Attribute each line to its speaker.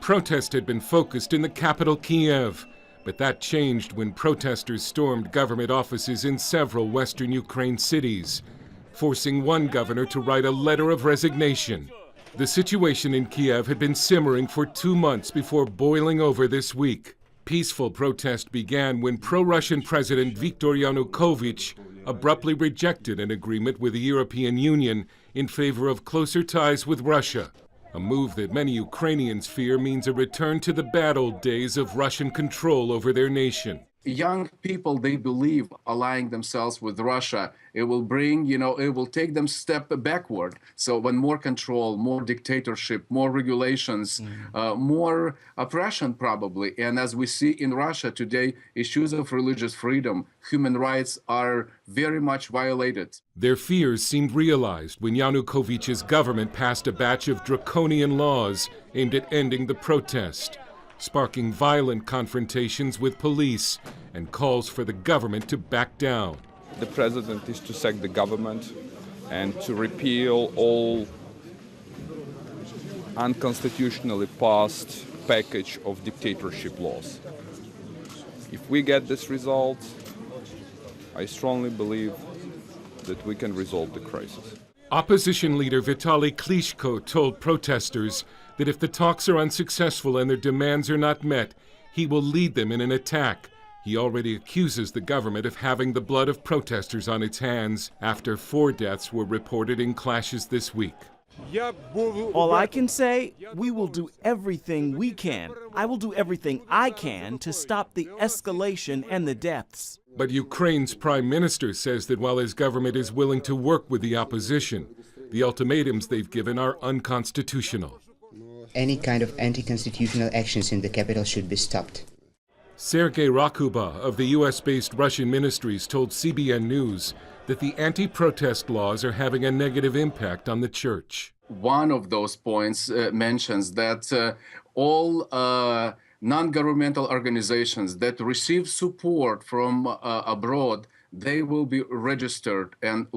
Speaker 1: Protest had been focused in the capital, Kiev, but that changed when protesters stormed government offices in several western Ukraine cities, forcing one governor to write a letter of resignation. The situation in Kiev had been simmering for 2 months before boiling over this week. Peaceful protest began when pro-Russian President Viktor Yanukovych abruptly rejected an agreement with the European Union in favor of closer ties with Russia, a move that many Ukrainians fear means a return to the bad old days of Russian control over their nation.
Speaker 2: Young people, they believe allying themselves with Russia, it will bring, it will take them step backward. So when more control, more dictatorship, more regulations, more oppression probably. And as we see in Russia today, issues of religious freedom, human rights are very much violated.
Speaker 1: Their fears seemed realized when Yanukovych's government passed a batch of draconian laws aimed at ending the protest, sparking violent confrontations with police and calls for the government to back down.
Speaker 3: The president is to sack the government and to repeal all unconstitutionally passed package of dictatorship laws. If we get this result, I strongly believe that we can resolve the crisis.
Speaker 1: Opposition leader Vitaly Klitschko told protesters that if the talks are unsuccessful and their demands are not met, he will lead them in an attack. He already accuses the government of having the blood of protesters on its hands after 4 deaths were reported in clashes this week.
Speaker 4: All I can say, we will do everything we can. I will do everything I can to stop the escalation and the deaths.
Speaker 1: But Ukraine's prime minister says that while his government is willing to work with the opposition, the ultimatums they've given are unconstitutional.
Speaker 5: Any kind of anti-constitutional actions in the capital should be stopped.
Speaker 1: Sergei Rakuba of the US-based Russian ministries told CBN News that the anti-protest laws are having a negative impact on the church.
Speaker 2: One of those points mentions that all non-governmental organizations that receive support from abroad, they will be registered and